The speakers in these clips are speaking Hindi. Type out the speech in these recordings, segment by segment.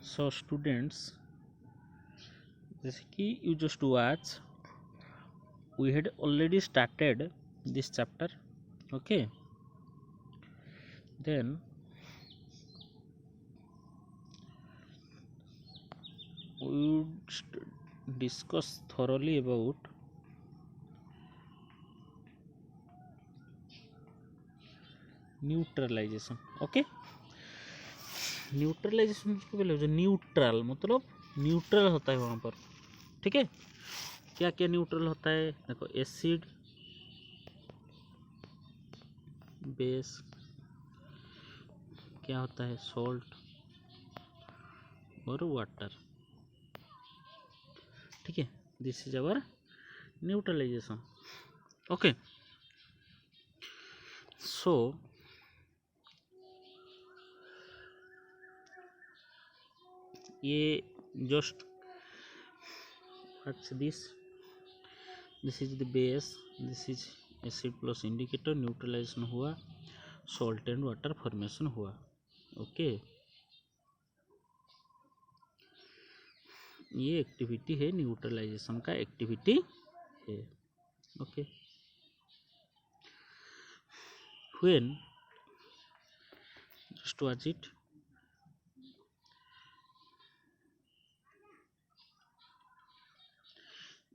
So students, जैसे कि you just watch, we had already started this chapter. Okay, then we would discuss thoroughly about neutralisation. Okay, neutralisation उसको पहले जो न्यूट्रल मतलब न्यूट्रल होता है वहाँ पर. ठीक है, क्या क्या न्यूट्रल होता है देखो. एसिड, बेस, क्या होता है सॉल्ट और वाटर. ठीक है, this is our neutralisation. Okay, so ये just what's this is the base, this is acid plus indicator. Neutralisation हुआ, सॉल्ट एंड वाटर फॉर्मेशन हुआ. ओके, ये एक्टिविटी है, न्यूट्रलाइजेशन का एक्टिविटी है. Okay, when just watch it,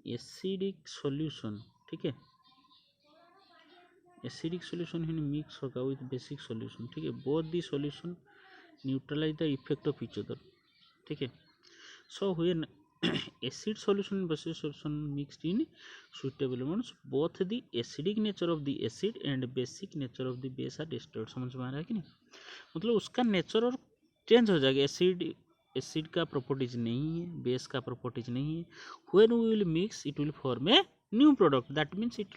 acidic solution. ठीक है, एसिडिक सॉल्यूशन ही मिक्स होगा विथ बेसिक सॉल्यूशन. ठीक है, both the solution neutralise the effect of each other. ठीक है, so when acid solution and basic solution mixed in suitable amounts, both the acidic nature of the acid and basic nature of the base are destroyed. समझ में आ रहा है कि नहीं? मतलब उसका नेचर और चेंज हो जाएगा. एसिड का प्रॉपर्टीज नहीं है, बेस का प्रॉपर्टीज नहीं है. When we will mix it will form a new product, that means it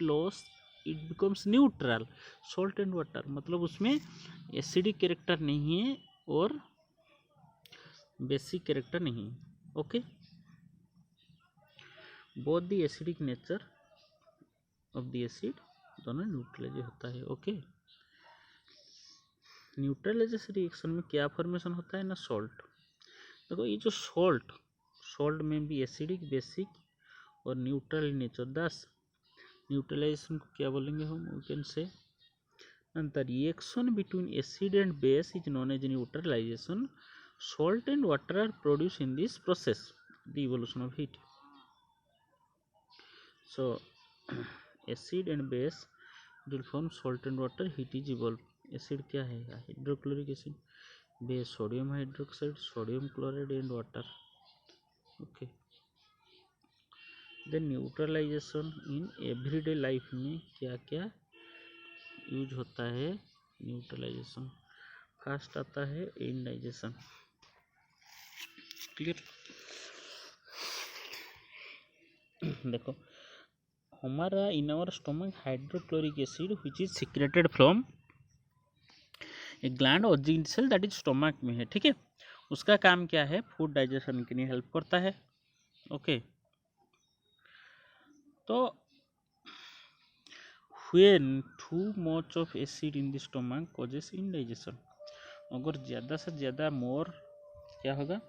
becomes neutral. Salt and water मतलब उसमें एसिडिक कैरेक्टर नहीं है और बेसिक कैरेक्टर नहीं है. Okay, both the acidic nature of the acid दोनों न्यूट्रलाइज होता है. ओके, न्यूट्रलाइजेशन रिएक्शन में क्या फॉर्मेशन होता है ना, सॉल्ट. देखो ये जो सॉल्ट में भी एसिडिक, बेसिक और न्यूट्रल नेचर. दस न्यूट्रलाइजेशन को क्या बोलेंगे हम, we can say the reaction between acid and base is known as neutralisation. Salt and water are produce in this process, the evolution of heat. So acid and base will form salt and water, heat is evolved. Acid क्या है, hydrochloric acid. Base sodium hydroxide, sodium chloride and water. Okay, then neutralisation in everyday life में क्या क्या यूज होता है न्यूट्रलाइजेशन. फर्स्ट आता है इंडाइजेशन. क्लियर, देखो हमारा in our stomach hydrochloric acid which is secreted from a gland oxygen cell that is stomach में है. ठीक है, उसका काम क्या है, फूड डाइजेशन के लिए हेल्प करता है. ओके, तो when too much of acid in the stomach causes indigestion, अगर ज़्यादा से ज़्यादा मोर क्या होगा,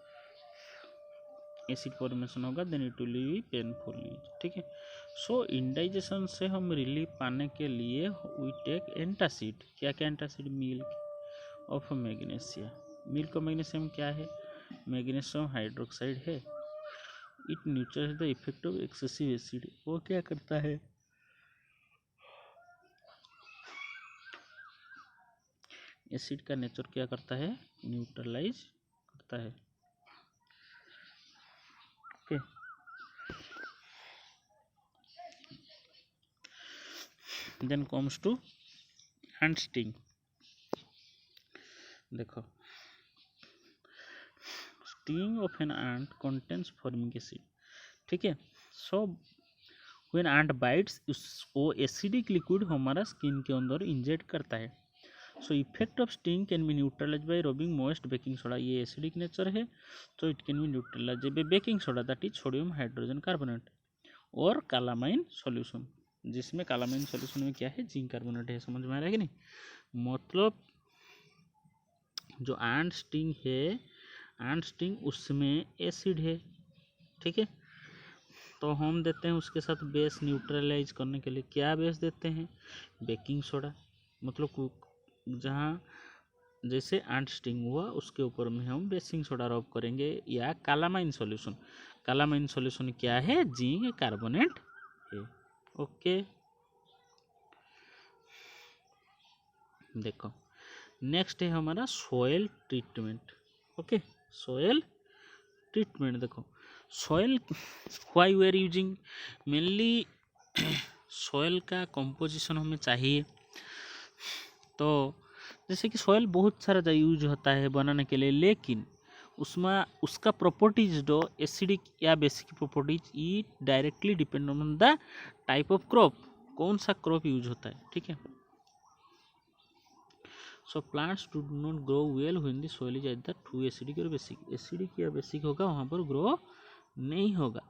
एसिड फॉर्मेशन होगा, then it will be painful. ठीक है, सो इंडाइजेशन से हम रिलीफ पाने के लिए वी टेक एंटासिड. क्या क्या antacid, milk of magnesia. Milk of magnesium क्या है, मैग्नीशियम हाइड्रोक्साइड है. It neutralise the effect of excessive acid. वो क्या करता है, एसिड का नेचर क्या करता है, न्यूट्रलाइज करता है. Okay, then comes to ant sting. देखो sting of an ant contains formic acid. ठीक है, सो व्हेन एंट बाइट्स, वो एसिडिक लिक्विड हमारा स्किन के अंदर इंजेक्ट करता है. So effect of sting can be neutralise by rubbing moist baking soda. ये एसिडिक नेचर है तो it can be neutralise by baking soda, that is sodium hydrogen carbonate और कालामाइन सॉल्यूशन, जिसमें कालामाइन सॉल्यूशन में क्या है, जिंक कार्बोनेट है. समझ में आ रहा है कि नहीं? मतलब जो एंट स्टिंग है, एंड स्टिंग उसमें एसिड है, ठीक है। तो हम देते हैं उसके साथ बेस न्यूट्रलाइज करने के लिए, क्या बेस देते हैं, बेकिंग सोडा। मतलब जहाँ जैसे एंट स्टिंग हुआ उसके ऊपर में हम बेकिंग सोडा रब करेंगे, या कालामाइन सॉल्यूशन। कालामाइन सॉल्यूशन क्या है, जिंक कार्बोनेट है। ओके, देखो नेक्स्ट है हमारा soil treatment. Okay, soil treatment. देखो soil why we are using, mainly soil का कंपोजिशन हमें चाहिए। तो जैसे कि सॉइल बहुत सारा यूज होता है बनाने के लिए, लेकिन उसमें उसका प्रॉपर्टीज जो एसिडिक या बेसिक प्रॉपर्टीज, ये directly depend on the type of crop, कौन सा क्रॉप यूज होता है, ठीक है। So plants do not grow well when the soil is either too acidic और बेसिक। एसिडिक या बेसिक होगा वहाँ पर ग्रो नहीं होगा,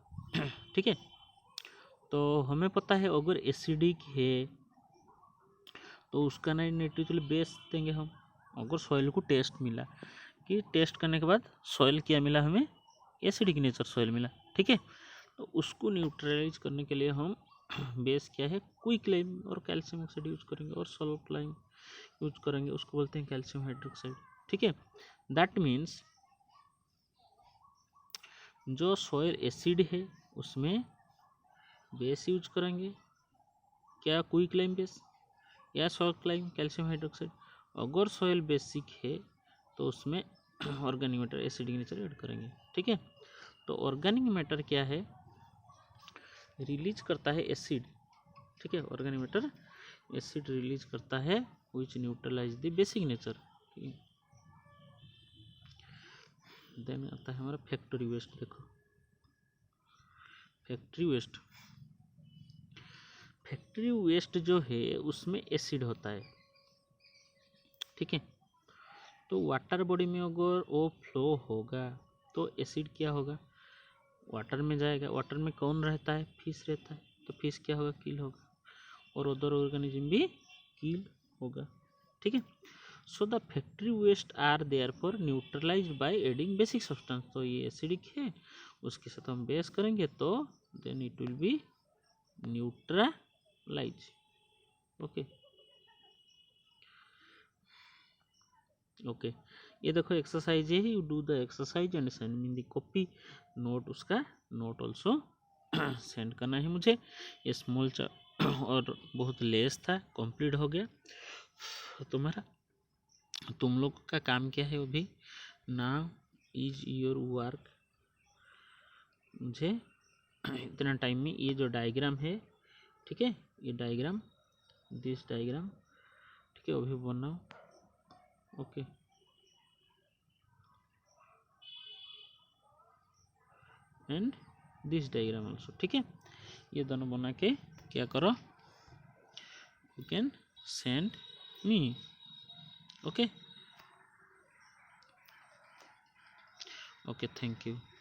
ठीक है। तो हमें पता है अगर एसिडिक है तो उसका नाइट्रोजन बेस देंगे हम। अगर सॉइल को टेस्ट मिला कि टेस्ट करने के बाद सॉइल क्या मिला, हमें एसिडिक नेचर सॉइल मिला, ठीक है। तो उसको न्यूट्रलाइज करने के लिए हम बेस क्या है, क्विक लाइम और कैल्शियम ऑक्साइड यूज करेंगे, और सॉल्ट लाइम यूज करेंगे, उसको बोलते हैं कैल्शियम हाइड्रोक्साइड, ठीक है। दैट मीन्स जो सॉइल एसिड है उसमें बेस यूज करेंगे, क्या क्विक लाइम बेस या सॉल्ट लाइम कैल्शियम हाइड्रोक्साइड। अगर सॉइल बेसिक है तो उसमें organic matter acidic nature add करेंगे, ठीक है। तो ऑर्गेनिक मैटर क्या है, रिलीज करता है एसिड, ठीक है। ऑर्गेनिक मैटर एसिड रिलीज करता है विच न्यूट्रलाइज द बेसिक नेचर, ठीक है। देन आता है हमारा फैक्ट्री वेस्ट। देखो फैक्ट्री वेस्ट, फैक्ट्री वेस्ट जो है उसमें एसिड होता है, ठीक है। तो वाटर बॉडी में अगर वो फ्लो होगा तो एसिड क्या होगा, वाटर में जाएगा। वाटर में कौन रहता है, फिश रहता है, तो फिश क्या होगा, किल होगा, और अदर ऑर्गेनिज्म भी किल होगा, ठीक है। So the factory waste are there for neutralise by adding basic substance. तो ये एसिडिक है, उसके साथ हम बेस करेंगे तो then it will be neutralise. Okay okay, ये देखो एक्सरसाइज है, you do the exercise and send me the copy. Note, उसका नोट ऑल्सो सेंड करना है मुझे। ये स्मॉल और बहुत लेस था, कंप्लीट हो गया तुम्हारा। तुम लोग का काम क्या है अभी, नाउ इज योर वर्क। मुझे इतना टाइम में ये जो डायग्राम है, ठीक है, ये डायग्राम, दिस डायग्राम, ठीक है, अभी बनाओ। Okay, and this diagram also, ठीक है। ये दोनों बना के क्या करो, you can send me. Okay okay, thank you.